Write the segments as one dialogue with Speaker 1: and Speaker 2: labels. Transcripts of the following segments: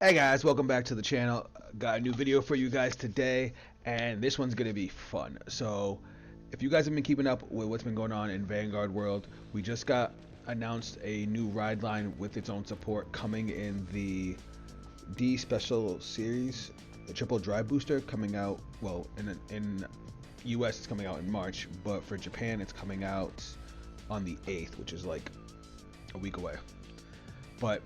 Speaker 1: Hey guys, welcome back to the channel. Got a new video for you guys today, and this one's gonna be fun. So if you guys have been keeping up with what's been going on in Vanguard world, we just got announced a new ride line with its own support coming in the D special series, the triple drive booster coming out. Well, in US it's coming out in March, but for Japan it's coming out on the 8th, which is like a week away. But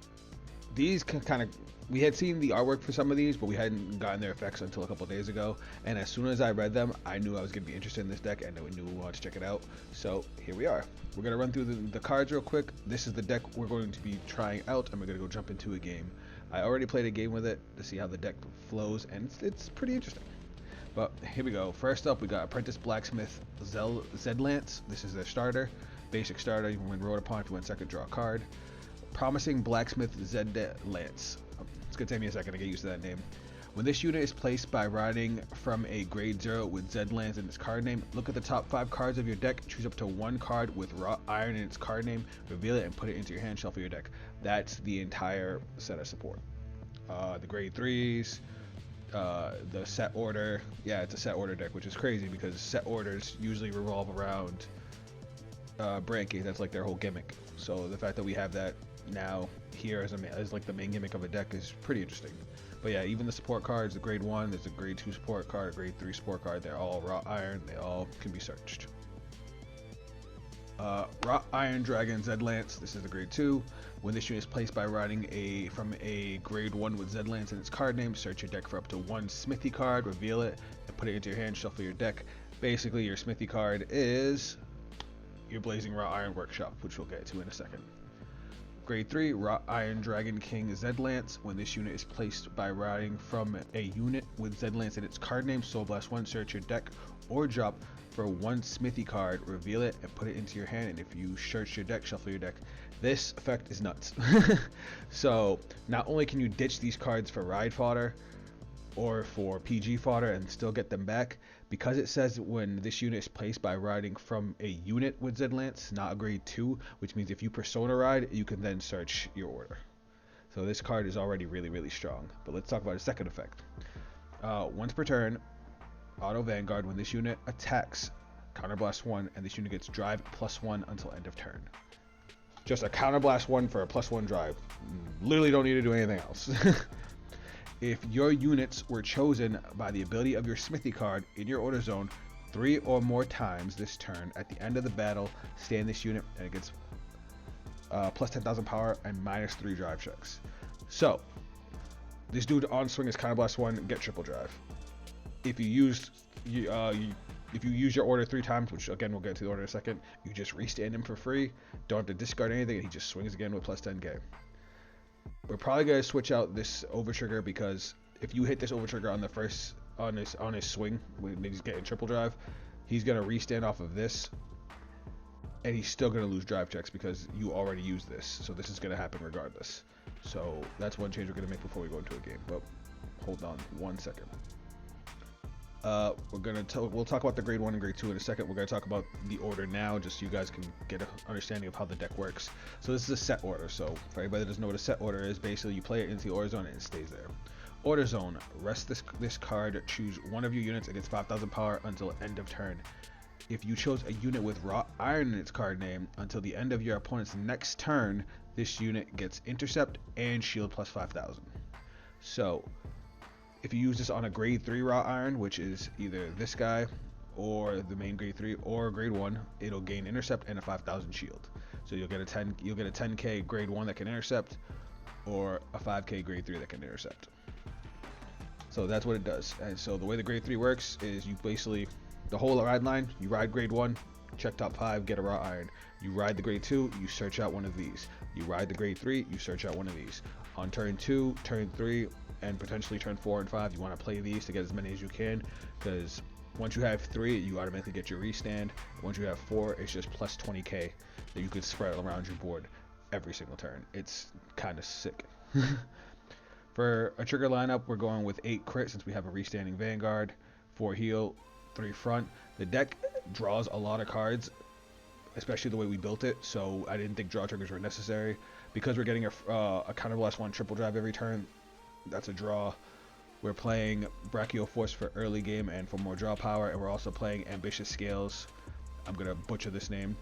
Speaker 1: these can kind of, we had seen the artwork for some of these, but we hadn't gotten their effects until a couple days ago. And as soon as I read them, I knew I was going to be interested in this deck, and I knew we wanted to check it out. So here we are. We're going to run through the cards real quick. This is the deck we're going to be trying out, and we're going to go jump into a game. I already played a game with it to see how the deck flows, and it's pretty interesting. But here we go. First up, we got Apprentice Blacksmith Zedlance. This is their starter. Basic starter. When rolled upon, if you win second, draw a card. Promising Blacksmith Zedlance. It's gonna take me a second to get used to that name. When this unit is placed by riding from a grade 0 with Zedlance in its card name, look at the top 5 cards of your deck, choose up to 1 card with wrought iron in its card name, reveal it, and put it into your hand, shuffle your deck. That's the entire set of support. The grade 3s, the set order. Yeah, it's a set order deck, which is crazy because set orders usually revolve around breaking. That's like their whole gimmick. So the fact that we have that now here as like the main gimmick of a deck is pretty interesting. But yeah, even the support cards, the grade 1, there's a grade 2 support card, a grade 3 support card, they're all wrought iron, they all can be searched. Wrought Iron Dragon Zedlance, this is the grade 2. When this unit is placed by riding from a grade 1 with Zedlance in its card name, search your deck for up to 1 Smithy card, reveal it, and put it into your hand, shuffle your deck. Basically, your Smithy card is your Blazing Wrought Iron Workshop, which we'll get to in a second. Grade 3, Wrought Iron Dragon King Zedlance. When this unit is placed by riding from a unit with Zedlance in its card name, Soul Blast 1, search your deck or drop for 1 Smithy card, reveal it, and put it into your hand. And if you search your deck, shuffle your deck. This effect is nuts. So not only can you ditch these cards for ride fodder or for PG fodder and still get them back, because it says when this unit is placed by riding from a unit with Zedlance, not a grade 2, which means if you persona ride, you can then search your order. So this card is already really strong. But let's talk about a second effect. Once per turn, auto Vanguard. When this unit attacks, counterblast 1, and this unit gets drive +1 until end of turn. Just a counterblast 1 for a +1 drive. Literally don't need to do anything else. If your units were chosen by the ability of your Smithy card in your order zone 3 or more times this turn, at the end of the battle, stand this unit and it gets plus 10,000 power and -3 drive checks. So this dude on swing is counterblast 1, get triple drive. If you use your order 3 times, which again we'll get to the order in a second, you just restand him for free. Don't have to discard anything, and he just swings again with plus 10k. We're probably gonna switch out this over trigger, because if you hit this over trigger on the first on his swing when he's getting triple drive, he's gonna restand off of this, and he's still gonna lose drive checks because you already used this. So this is gonna happen regardless. So that's one change we're gonna make before we go into a game. But hold on 1 second. We'll talk about the grade 1 and grade 2 in a second. We're going to talk about the order now, just so you guys can get an understanding of how the deck works. So this is a set order. So for anybody that doesn't know what a set order is, basically you play it into the order zone and it stays there. Order zone, rest this card, choose one of your units, it gets 5,000 power until end of turn. If you chose a unit with wrought iron in its card name, until the end of your opponent's next turn, this unit gets intercept and shield plus 5,000. So if you use this on a grade 3 wrought iron, which is either this guy or the main grade 3 or grade 1, it'll gain intercept and a 5,000 shield. So you'll get a 10k grade 1 that can intercept, or a 5k grade 3 that can intercept. So that's what it does. And so the way the grade 3 works is you basically, the whole ride line, you ride grade 1, check top 5, get a wrought iron. You ride the grade 2, you search out one of these. You ride the grade 3, you search out one of these. On turn 2, turn 3, and potentially turn 4 and 5, you want to play these to get as many as you can, because once you have 3, you automatically get your restand. Once you have 4, it's just plus 20k that you could spread around your board every single turn. It's kind of sick. For a trigger lineup, we're going with 8 crit since we have a restanding Vanguard, 4 heal, 3 front. The deck draws a lot of cards, especially the way we built it, so I didn't think draw triggers were necessary. Because we're getting a counterblast 1 triple drive every turn, That's a draw. We're playing Brachial Force for early game and for more draw power, and we're also playing Ambitious Scales. I'm gonna butcher this name.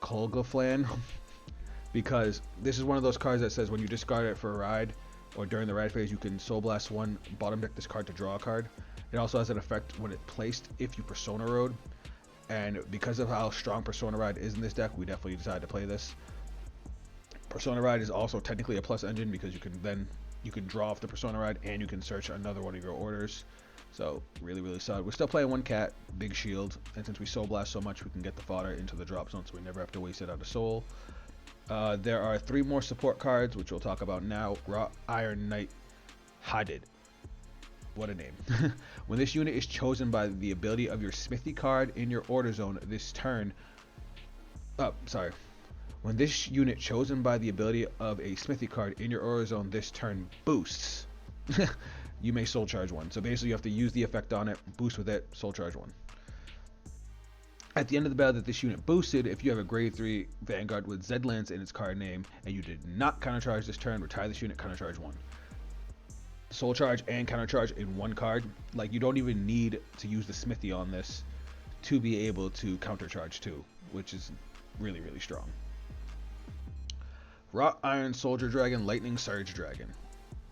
Speaker 1: Kolgaflan. Because this is one of those cards that says when you discard it for a ride or during the ride phase, you can Soul Blast one, bottom deck this card to draw a card. It also has an effect when it's placed if you Persona Road. And because of how strong Persona Ride is in this deck, we definitely decided to play this. Persona Ride is also technically a plus engine because you can draw off the Persona Ride and you can search another one of your orders. So really, really solid. We're still playing one cat, big shield, and since we Soul Blast so much, we can get the fodder into the drop zone, so we never have to waste it out of soul. There are 3 more support cards, which we'll talk about now. Wrought Iron Knight Hadid. What a name. When this unit is chosen by the ability of your Smithy card in your order zone this turn... When this unit chosen by the ability of a Smithy card in your order zone this turn boosts, you may Soul Charge 1. So basically you have to use the effect on it, boost with it, Soul Charge 1. At the end of the battle that this unit boosted, if you have a grade 3 Vanguard with Zedlance in its card name, and you did not countercharge this turn, retire this unit, countercharge 1. Soul Charge and countercharge in one card. Like, you don't even need to use the Smithy on this to be able to countercharge 2, which is really, really strong. Wrought Iron Soldier Dragon, Lightning Surge Dragon.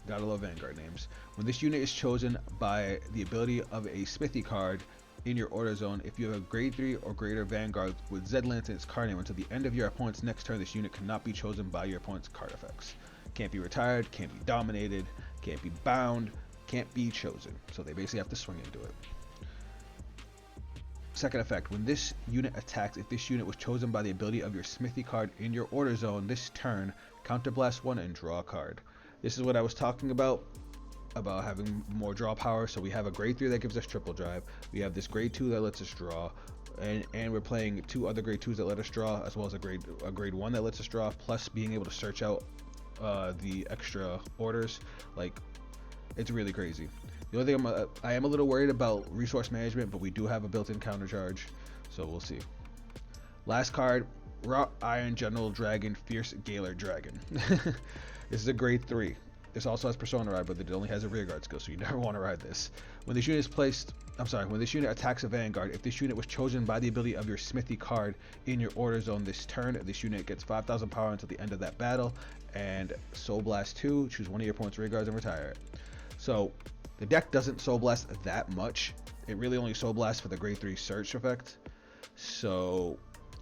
Speaker 1: Gotta love Vanguard names. When this unit is chosen by the ability of a Smithy card in your order zone, if you have a grade 3 or greater Vanguard with Zedlance in its card name, until the end of your opponent's next turn, this unit cannot be chosen by your opponent's card effects. Can't be retired, can't be dominated, can't be bound, can't be chosen. So they basically have to swing into it. Second effect, when this unit attacks, if this unit was chosen by the ability of your Smithy card in your order zone this turn, counterblast 1 and draw a card. This is what I was talking about having more draw power. So we have a grade 3 that gives us triple drive, we have this grade 2 that lets us draw, and we're playing 2 other grade 2s that let us draw, as well as a grade 1 that lets us draw, plus being able to search out the extra orders. Like, it's really crazy. The only thing I am a little worried about resource management, but we do have a built-in counter charge, so we'll see. Last card, Wrought Iron General Dragon, Fierce Galar Dragon. This is a grade 3. This also has Persona Ride, but it only has a rearguard skill, so you never want to ride this. When this unit when this unit attacks a Vanguard, if this unit was chosen by the ability of your Smithy card in your order zone this turn, this unit gets 5,000 power until the end of that battle, and Soul Blast 2, choose one of your opponent's rearguards and retire it. So the deck doesn't Soul Blast that much. It really only Soul Blasts for the grade 3 search effect. So,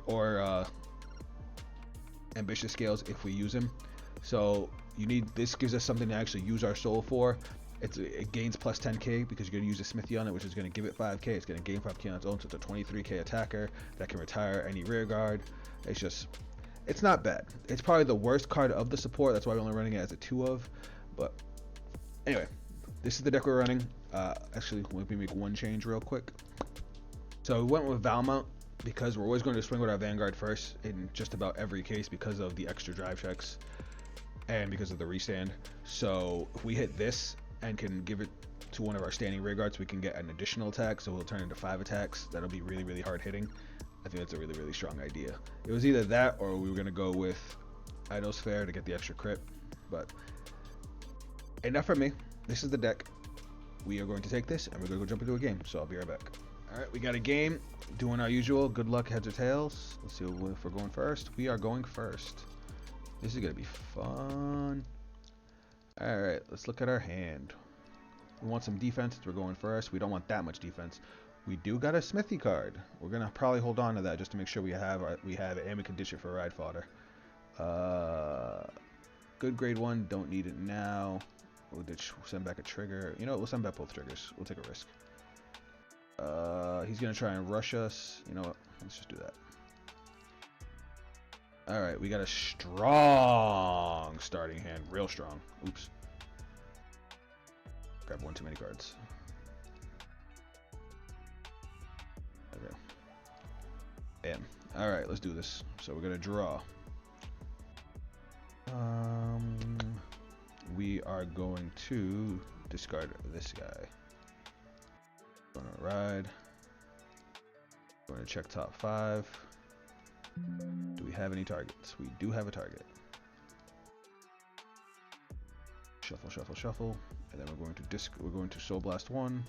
Speaker 1: or Ambitious Scales if we use him. So this gives us something to actually use our soul for. It gains plus 10k because you're going to use a Smithy on it, which is going to give it 5k. It's going to gain 5k on its own, so it's a 23k attacker that can retire any rear guard. It's not bad. It's probably the worst card of the support. That's why we're only running it as a 2 of. But anyway, this is the deck we're running. Actually, let me make one change real quick. So we went with Valmount because we're always going to swing with our Vanguard first in just about every case because of the extra drive checks and because of the restand. So if we hit this and can give it to one of our standing rearguards, we can get an additional attack, so we'll turn into 5 attacks. That'll be really, really hard hitting. I think that's a really, really strong idea. It was either that or we were going to go with Idol's Fair to get the extra crit, but enough from me. This is the deck. We are going to take this and we're going to go jump into a game, so I'll be right back. Alright, we got a game. Doing our usual. Good luck, heads or tails. Let's see if we're going first. We are going first. This is going to be fun. Alright, let's look at our hand. We want some defense. We're going first. We don't want that much defense. We do got a Smithy card. We're going to probably hold on to that just to make sure we have ammo condition for ride fodder. Good grade 1. Don't need it now. We'll send back a trigger. You know what? We'll send back both triggers. We'll take a risk. He's going to try and rush us. You know what? Let's just do that. Alright, we got a strong starting hand. Real strong. Oops. Grab one too many cards. Okay. Bam. Alright, let's do this. So we're going to draw. We are going to discard this guy. Going to ride. Going to check top 5. Do we have any targets? We do have a target. Shuffle, shuffle, shuffle. And then we're going to Soul Blast 1.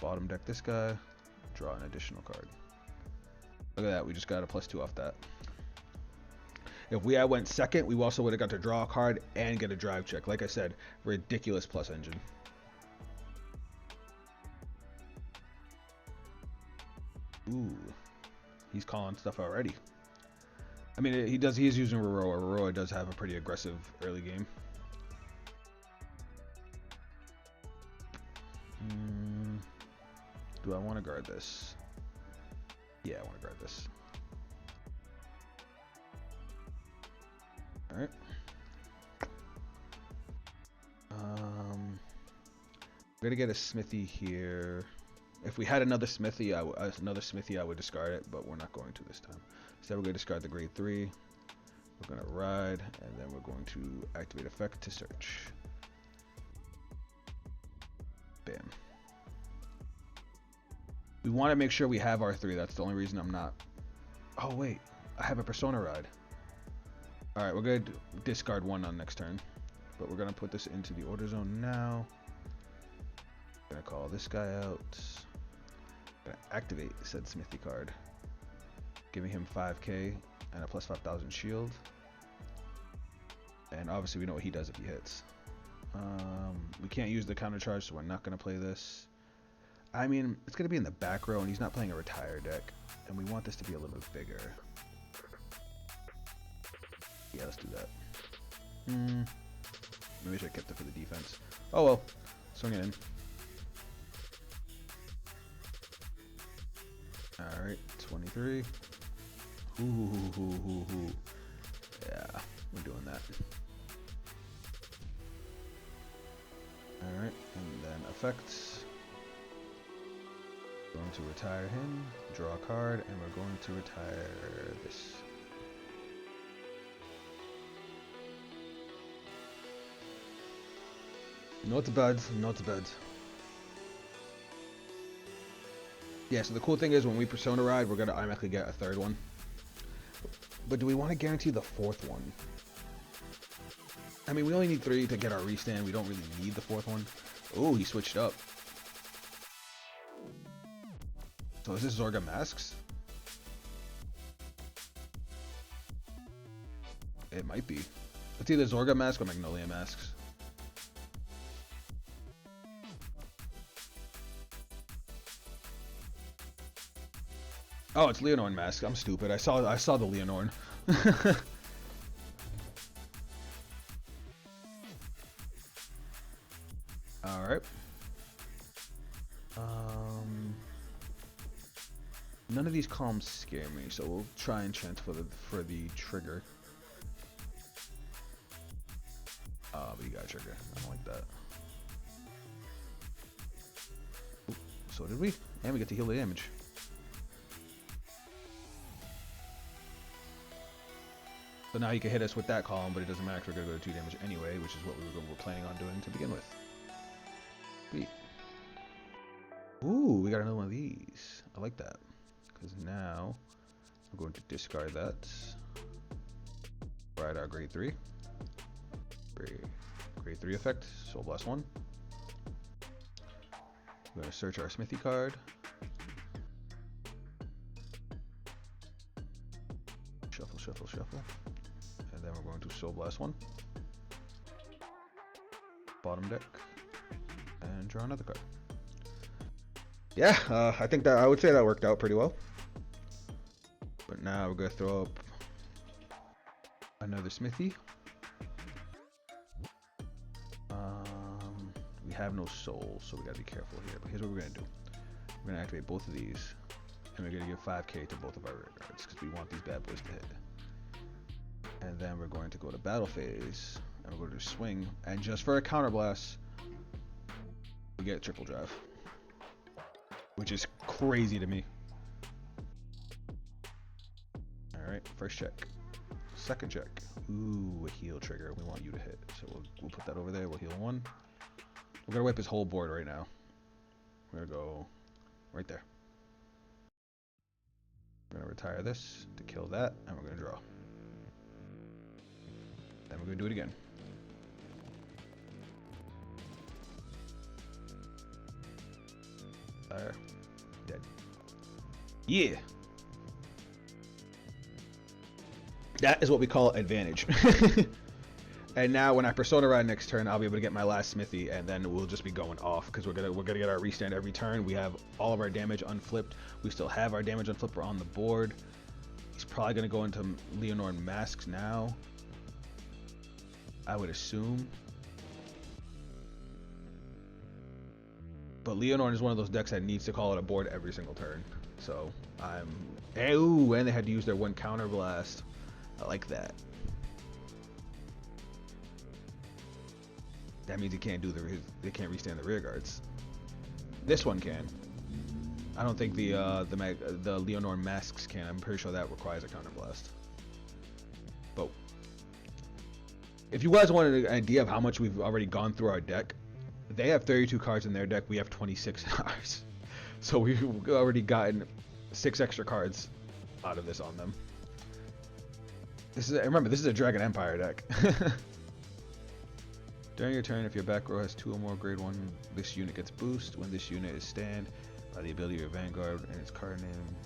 Speaker 1: Bottom deck this guy. Draw an additional card. Look at that, we just got a +2 off that. If we had went second, we also would have got to draw a card and get a drive check. Like I said, ridiculous plus engine. Ooh, he's calling stuff already. I mean, he is using Aurora. Aurora does have a pretty aggressive early game. Do I want to guard this? Yeah, I want to guard this. Alright. I'm gonna get a Smithy here. If we had another Smithy, I would discard it, but we're not going to this time. Instead, we're going to discard the grade 3. We're going to ride, and then we're going to activate effect to search. Bam. We want to make sure we have our 3. That's the only reason I'm not. Oh wait, I have a Persona ride. All right, we're going to discard 1 on next turn, but we're going to put this into the order zone now. I'm going to call this guy out. I'm going to activate said Smithy card, giving him 5k and a plus 5,000 shield. And obviously we know what he does if he hits. We can't use the counter charge, so we're not going to play this. I mean, it's going to be in the back row, and he's not playing a retire deck, and we want this to be a little bit bigger. Yeah, let's do that. Maybe I should have kept it for the defense. Oh well, swing it in. Alright, 23. Ooh. Yeah, we're doing that. Alright, and then effects. Going to retire him, draw a card, and we're going to retire this. Not bad, not bad. Yeah, so the cool thing is when we Persona ride, we're going to automatically get a 3rd one. But do we want to guarantee the 4th one? I mean, we only need 3 to get our restand. We don't really need the 4th one. Oh, he switched up. So is this Zorga Masks? It might be. It's either Zorga Mask or Magnolia Masks. Oh, it's Leonorn Mask. I'm stupid. I saw the Leonorn. All right. None of these columns scare me, so we'll try and chance for the trigger. But you got a trigger. I don't like that. Ooh, so did we? And we get to heal the damage. So now you can hit us with that column, but it doesn't matter because we're going to go to 2 damage anyway, which is what we were planning on doing to begin with. Sweet. Ooh, we got another one of these. I like that. Because now we're going to discard that. Ride our grade 3. Grade 3 effect, Soul Blast 1. We're going to search our Smithy card. Shuffle, shuffle, shuffle. And then we're going to Soul Blast 1. Bottom deck. And draw another card. Yeah, I would say that worked out pretty well. But now we're going to throw up another Smithy. We have no soul, so we got to be careful here. But here's what we're going to do. We're going to activate both of these. And we're going to give 5k to both of our rear guards because we want these bad boys to hit. And then we're going to go to battle phase. And we're going to swing. And just for a counterblast, we get a triple drive. Which is crazy to me. Alright, first check. Second check. Ooh, a heal trigger. We want you to hit. So we'll put that over there. We'll heal 1. We're going to wipe his whole board right now. We're going to go right there. We're going to retire this to kill that. And we're going to draw. Then we're going to do it again. Retire. Dead. Yeah. That is what we call advantage. And now when I Persona Ride next turn, I'll be able to get my last smithy, and then we'll just be going off because we're gonna get our restand every turn. We have all of our damage unflipped. We still have our damage unflipped. We're on the board. He's probably gonna go into Leonore Masks now, I would assume. But Leonore is one of those decks that needs to call it a board every single turn. So I'm. Ooh, and they had to use their one counter blast. I like that. That means he can't do they can't restand the rear guards. This one can. I don't think the Leonore Masks can. I'm pretty sure that requires a counter blast. But if you guys wanted an idea of how much we've already gone through our deck, they have 32 cards in their deck. We have 26 in ours. So we've already gotten 6 extra cards out of this on them. Remember, this is a Dragon Empire deck. During your turn, if your back row has 2 or more grade 1, this unit gets boost. When this unit is stand by the ability of your Vanguard and its card name,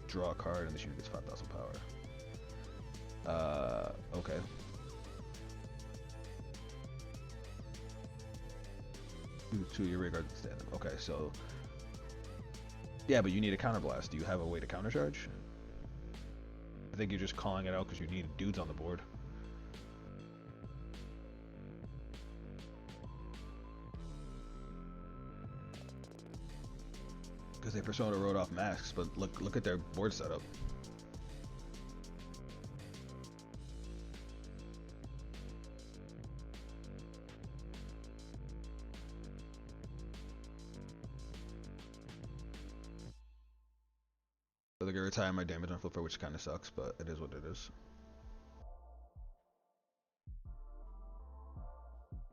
Speaker 1: draw a card and this unit gets 5,000 power. Okay. Two of your rear guards stand them. Okay, so yeah, but you need a counter blast. Do you have a way to counter charge? I think you're just calling it out because you need dudes on the board. Because they Persona wrote off Masks, but look at their board setup. So they're gonna retire my damage on flipper, which kind of sucks, but it is what it is.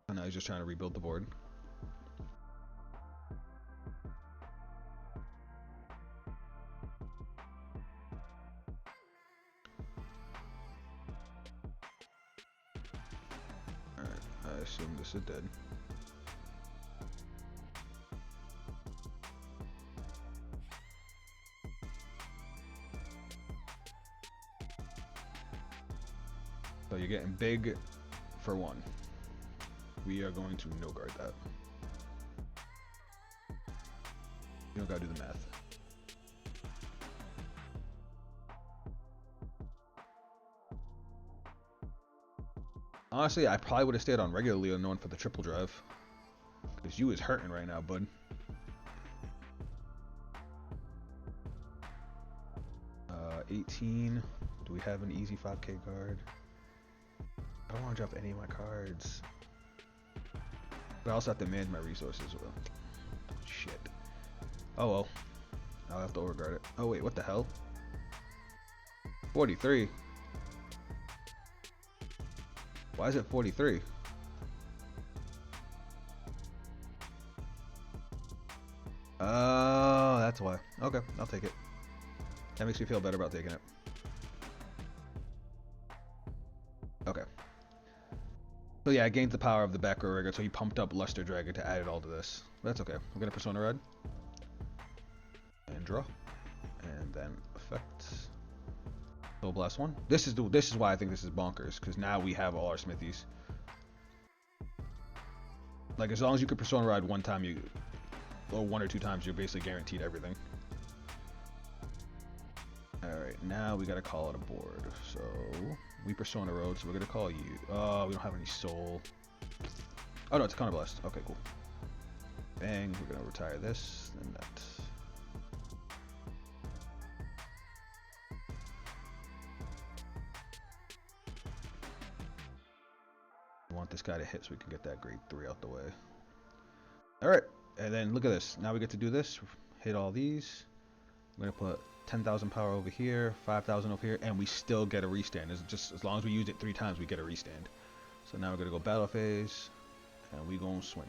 Speaker 1: And now he's just trying to rebuild the board. Alright, I assume this is dead. So you're getting big for 1. We are going to no guard that. You don't gotta do the math. Honestly, I probably would have stayed on regular Leonore for the triple drive. Because you is hurting right now, bud. 18. Do we have an easy 5k card? I don't want to drop any of my cards. But I also have to manage my resources. Well, shit. Oh well. I'll have to overguard it. Oh wait, what the hell? 43. Why is it 43? Oh, that's why. Okay, I'll take it. That makes me feel better about taking it. Okay. So yeah, I gained the power of the back row rigger, so he pumped up Luster Dragon to add it all to this. But that's okay. We're gonna Persona Red. And draw. And then effect. Soul Blast 1. This is why I think this is bonkers, because now we have all our smithies. Like, as long as you could Persona Ride one time, or 1 or 2 times, you're basically guaranteed everything. Alright, now we gotta call it a board. So we Persona Road, so we're gonna call you. Oh, we don't have any soul. Oh no, it's a counter blast. Okay, cool. Bang, we're gonna retire this, and that. We want this guy to hit so we can get that grade 3 out the way. Alright, and then look at this. Now we get to do this. Hit all these. I'm gonna put 10,000 power over here, 5,000 over here, and we still get a restand. It's just as long as we use it 3 times, we get a restand. So now we're gonna go battle phase, and we gonna swing.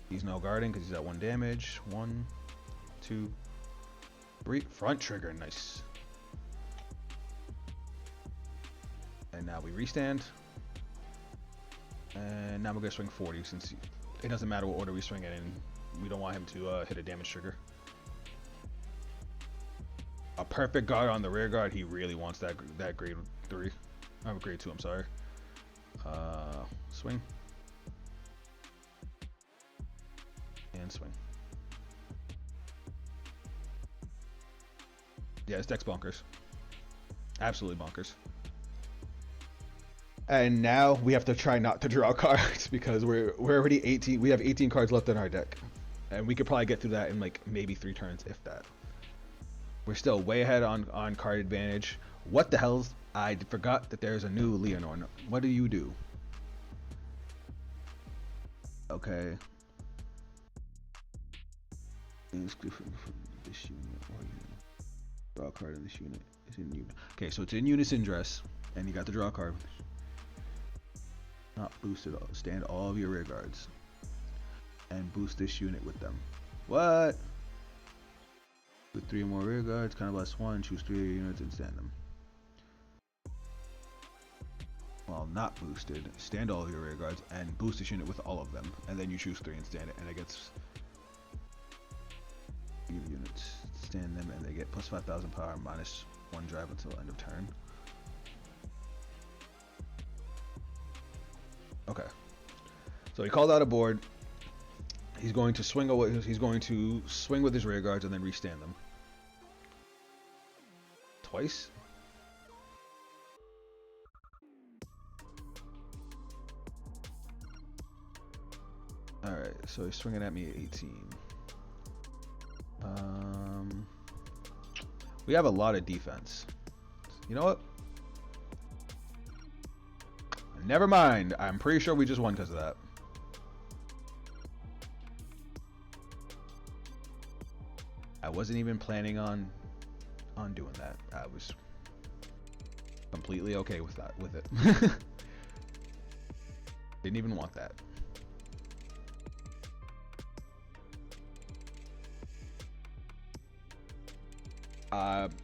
Speaker 1: He's now guarding because he's at 1 damage. 1, 2, 3. Front trigger, nice. And now we restand. And now we're gonna swing 40 since it doesn't matter what order we swing it in. We don't want him to hit a damage trigger. A perfect guard on the rear guard. He really wants that grade 3. Grade 2. I'm sorry. Swing. And swing. Yeah, his deck's bonkers. Absolutely bonkers. And now we have to try not to draw cards because we're already 18. We have 18 cards left in our deck, and we could probably get through that in like maybe 3 turns, if that. We're still way ahead on card advantage. What the hell? I forgot that there's a new Leonor. What do you do? Okay. This unit or unit. Draw a card in this unit. It's in unit. Okay, so it's in unison dress, and you got the draw card. Not boosted. Stand all of your rear guards, and boost this unit with them. What? With 3 more rear guards, kind of less 1. Choose 3 units and stand them. While not boosted, stand all of your rear guards and boost this unit with all of them, and then you choose 3 and stand it, and it gets units. Stand them, and they get plus 5,000 power, minus 1 drive until end of turn. Okay. So he called out a board. He's going to swing away. He's going to swing with his rear guards and then restand them. Twice. All right. So he's swinging at me at 18. We have a lot of defense. You know what? Never mind. I'm pretty sure we just won because of that. I wasn't even planning on doing that. I was completely okay with it. Didn't even want that.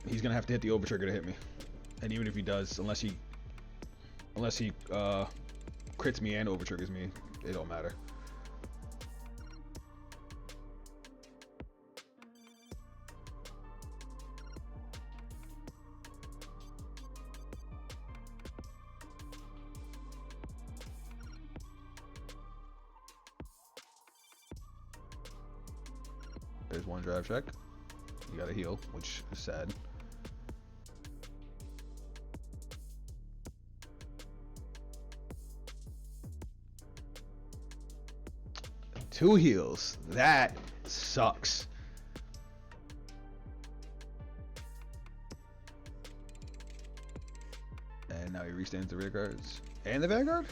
Speaker 1: He's gonna have to hit the over trigger to hit me, and even if he does, unless he crits me and over triggers me, it don't matter. There's 1 drive check. You gotta heal, which is sad. Two heals. That sucks. And now he restands the rear guards. And the Vanguard?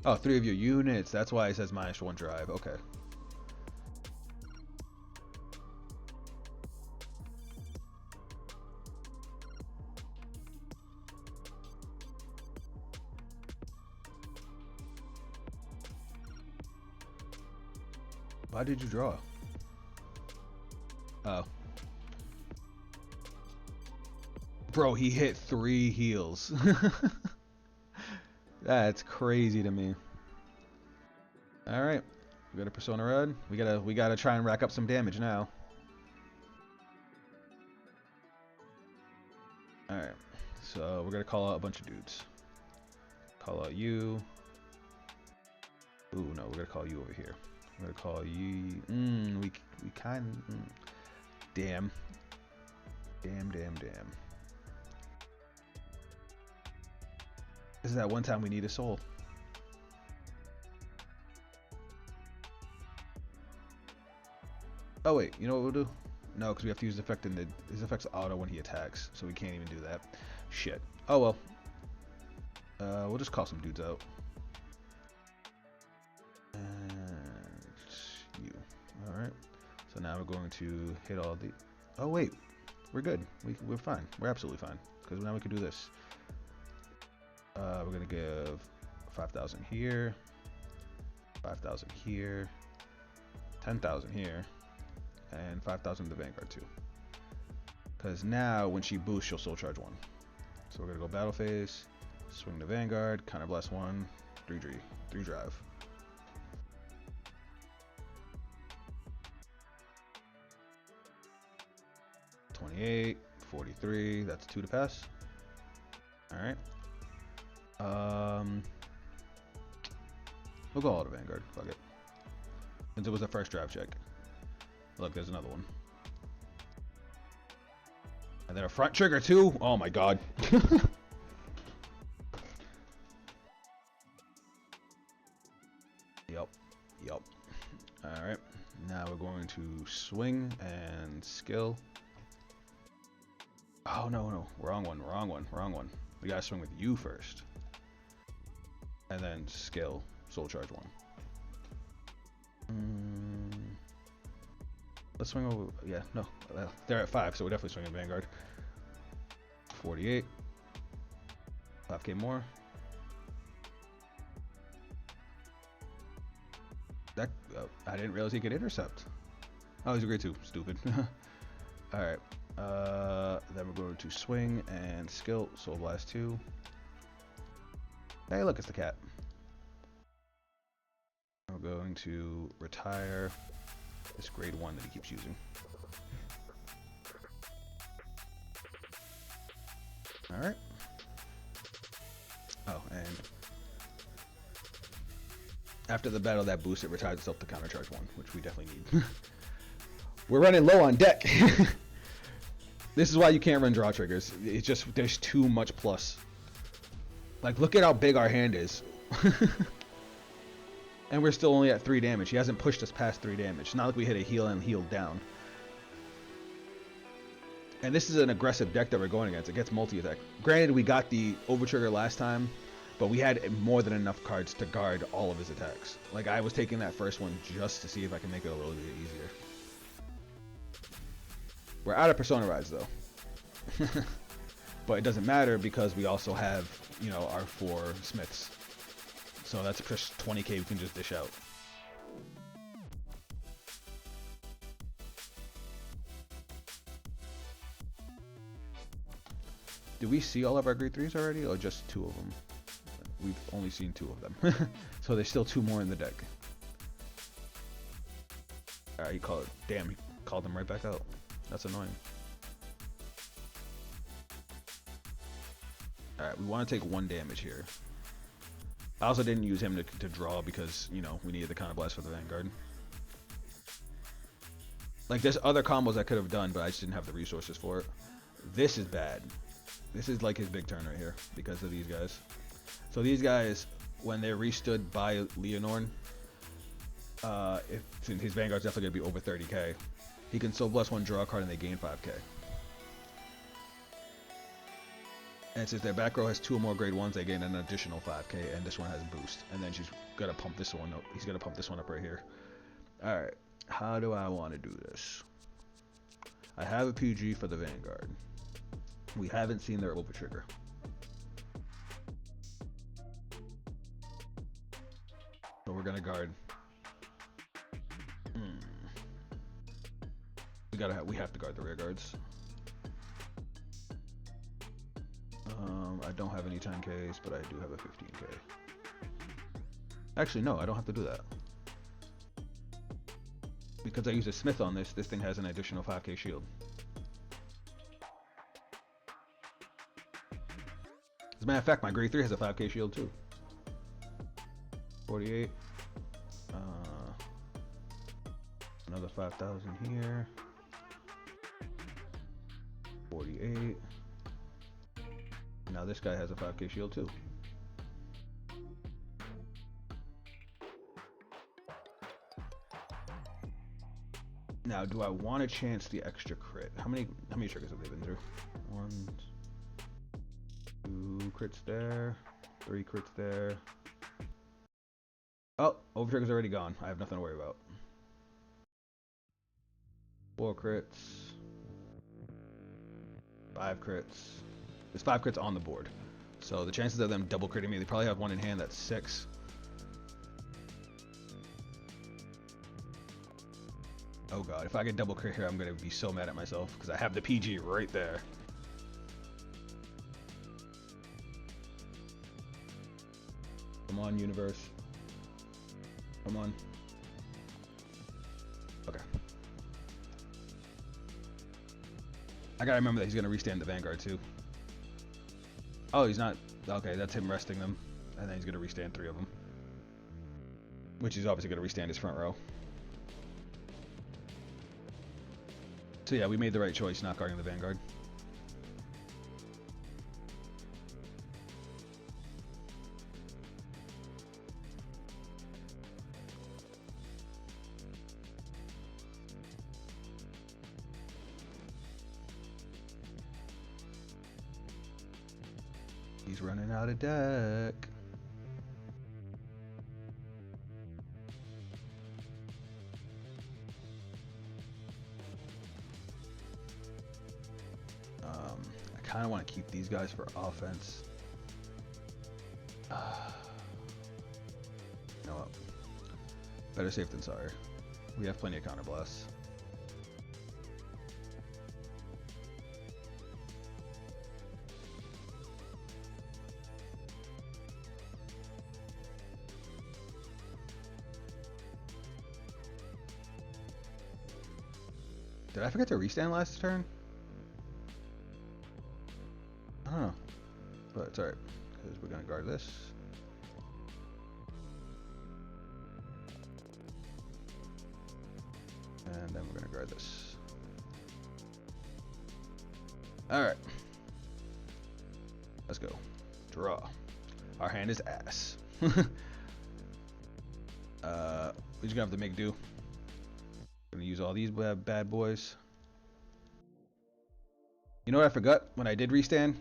Speaker 1: Oh, 3 of your units. That's why it says minus 1 drive. Okay. Why did you draw? Oh. Bro, he hit 3 heals. That's crazy to me. Alright. We got a Persona Red. We gotta try and rack up some damage now. Alright. So we're gonna call out a bunch of dudes. Call out you. Ooh, no, we're gonna call you over here. I'm gonna call you. We kind of. Damn. Damn. This is that one time we need a soul. Oh wait, you know what we'll do? No, because we have to use the effect in his effect's auto when he attacks, so we can't even do that. Shit. Oh well. We'll just call some dudes out. Alright, so now we're going to hit all the... Oh wait, we're good. We're fine. We're absolutely fine. Because now we can do this. We're going to give 5,000 here, 5,000 here, 10,000 here, and 5,000 to Vanguard too. Because now when she boosts, she'll soul charge 1. So we're going to go battle phase, Swing the Vanguard, counter blast 1, 3 drive. $28, $43, that's 2 to pass. Alright. We'll go all to Vanguard, fuck it. Since it was the first drive check. Look, there's another one. And then a front trigger too? Oh my god. Yep. Alright. Now we're going to swing and skill. Oh no. Wrong one. We gotta swing with you first. And then skill. Soul charge 1. Let's swing over. Yeah, no. They're at 5, so we're definitely swinging Vanguard. 48. 5k more. That I didn't realize he could intercept. Oh, he's a grade 2. Stupid. Alright. Then we're going to swing and skill. Soul Blast 2. Hey, look, it's the cat. We're going to retire this grade 1 that he keeps using. Alright. Oh, and after the battle, that boost, it retires itself to counter charge 1, which we definitely need. We're running low on deck. This is why you can't run draw triggers. It's just, there's too much plus. Like, look at how big our hand is. And we're still only at 3 damage. He hasn't pushed us past 3 damage. It's not like we hit a heal and healed down. And this is an aggressive deck that we're going against. It gets multi-attack. Granted, we got the overtrigger last time, but we had more than enough cards to guard all of his attacks. Like, I was taking that first one just to see if I can make it a little bit easier. We're out of Persona Rides, though. But it doesn't matter because we also have, you know, our 4 Smiths. So that's just 20k we can just dish out. Did we see all of our grade 3s already, or just 2 of them? We've only seen 2 of them. So there's still 2 more in the deck. Alright, he called it. Damn, he called them right back out. That's annoying. Alright, we want to take 1 damage here. I also didn't use him to draw because, you know, we needed the counter blast for the Vanguard. Like, there's other combos I could have done, but I just didn't have the resources for it. This is bad. This is like his big turn right here because of these guys. So these guys, when they're restood by Leonorn, since his Vanguard's definitely going to be over 30k, he can Soul Blast 1, draw a card, and they gain 5k. And since their back row has 2 or more grade 1s, they gain an additional 5k, and this one has boost. And then she's got to pump this one up. He's going to pump this one up right here. Alright, how do I want to do this? I have a PG for the Vanguard. We haven't seen their overtrigger. So we're going to guard. We have to guard the rear guards. I don't have any 10Ks, but I do have a 15K. Actually, no, I don't have to do that. Because I use a Smith on this, this thing has an additional 5K shield. As a matter of fact, my grade 3 has a 5K shield too. 48. Another 5,000 here. 48. Now this guy has a 5K shield too. Now, do I want to chance the extra crit? How many triggers have they been through? 1, 2 crits there, 3 crits there. Oh, overtrigger's already gone. I have nothing to worry about. 4 crits. 5 crits. There's 5 crits on the board. So the chances of them double critting me, they probably have 1 in hand, that's 6. Oh god, if I get double crit here, I'm gonna be so mad at myself because I have the PG right there. Come on, universe. Come on. Okay. I gotta remember that he's gonna restand the Vanguard too. Oh, he's not. Okay, that's him resting them. And then he's gonna restand 3 of them. Which he's obviously gonna restand his front row. So yeah, we made the right choice not guarding the Vanguard. He's running out of deck. I kind of want to keep these guys for offense. You know what? Better safe than sorry. We have plenty of counter blasts. Did I forget to restand last turn? I don't know, but it's alright, because we're going to guard this. And then we're going to guard this. Alright. Let's go. Draw. Our hand is ass. We're just going to have to make do. Gonna use all these bad boys. You know what I forgot when I did restand?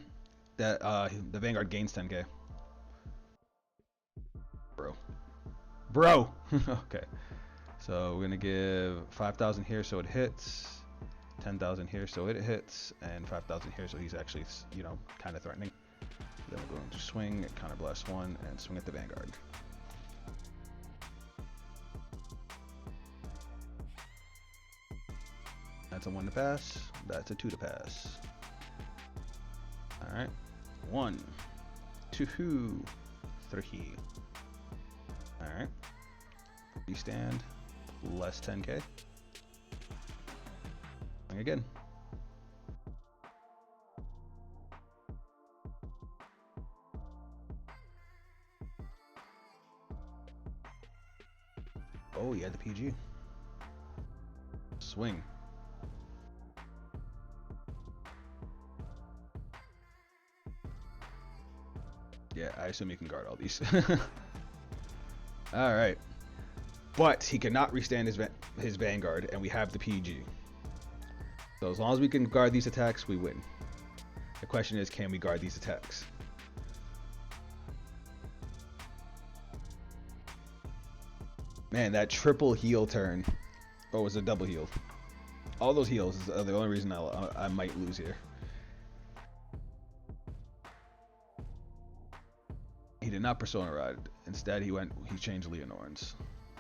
Speaker 1: That the Vanguard gains 10k. Bro. Okay. So we're gonna give 5,000 here so it hits, 10,000 here so it hits, and 5,000 here so he's actually, you know, kind of threatening. Then we're going to swing, counter blast 1, and swing at the Vanguard. That's a 1 to pass. That's a 2 to pass. Alright. 1, 2, 3. Alright. Restand. Less 10k. Swing again. Oh, he had the PG. Swing. Yeah, I assume you can guard all these. Alright. But he cannot restand his Vanguard, and we have the PG. So as long as we can guard these attacks, we win. The question is, can we guard these attacks? Man, that triple heal turn. Or was it double heal? All those heals are the only reason I might lose here. He did not Persona Ride. Instead, he changed Leonorns.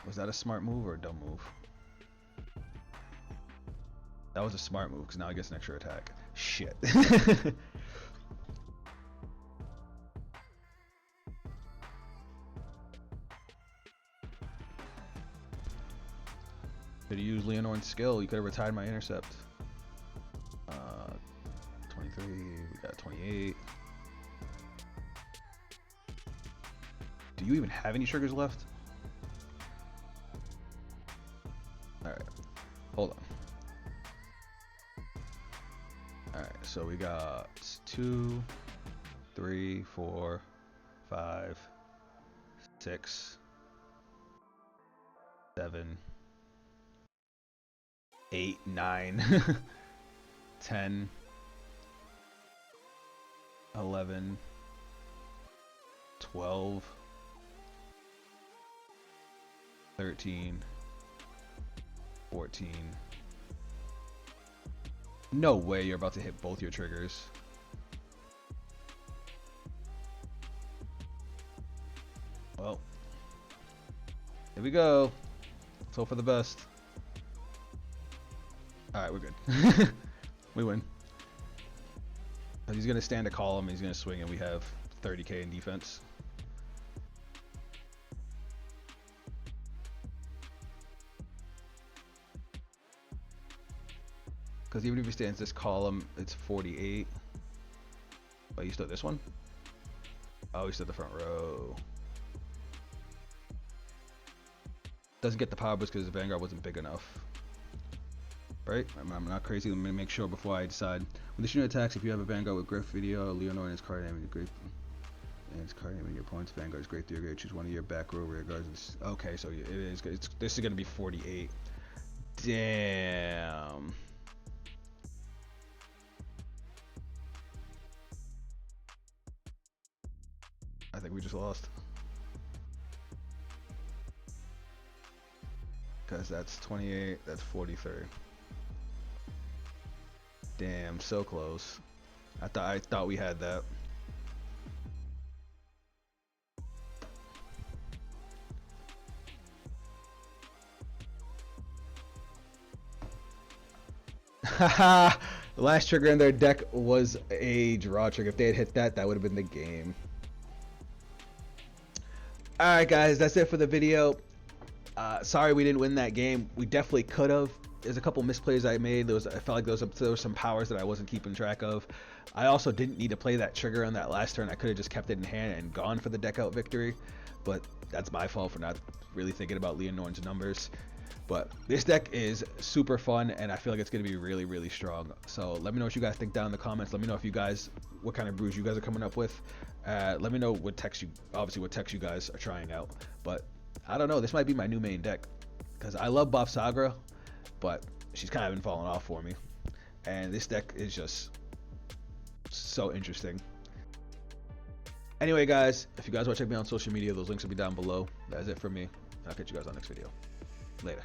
Speaker 1: Was that a smart move or a dumb move? That was a smart move, because now he gets an extra attack. Shit. Could have used Leonorn's skill. You could have retired my intercept. 23. We got 28. Do you even have any triggers left? Alright. Hold on. Alright, so we got 2, 3, 4, 5, 6, 7, 8, 9, 10, 11, 12, 13, 14. No way you're about to hit both your triggers. Well, here we go. Let's hope for the best. Alright, we're good. We win. He's going to stand a column, he's going to swing, and we have 30k in defense. Because even if you stay in this column, it's 48. Oh, you still this one? Oh, you still the front row. Doesn't get the power boost because the Vanguard wasn't big enough. Right? I'm not crazy. Let me make sure before I decide. When this unit attacks, if you have a Vanguard with Griff Video, Leonor and its card name, and its card name in your opponent's Vanguard is great through your grade. Choose one of your back row rear guards. Okay, so it is good. This is going to be 48. Damn. I think we just lost. Because that's 28, that's 43. Damn, so close. I thought we had that. Haha, the last trigger in their deck was a draw trigger. If they had hit that, that would have been the game. Alright guys, that's it for the video. Sorry we didn't win that game. We definitely could have. There's a couple misplays I made. I felt like there was some powers that I wasn't keeping track of. I also didn't need to play that trigger on that last turn. I could have just kept it in hand and gone for the deck out victory. But that's my fault for not really thinking about Leonorn's numbers. But this deck is super fun, and I feel like it's going to be really, really strong. So let me know what you guys think down in the comments. Let me know if you guys, what kind of brews you guys are coming up with. Let me know what text you guys are trying out. But I don't know, this might be my new main deck, because I love Buff Sagra, but she's kind of been falling off for me. And this deck is just so interesting. Anyway guys, if you guys want to check me out on social media, those links will be down below. That's it for me. I'll catch you guys on the next video. Later.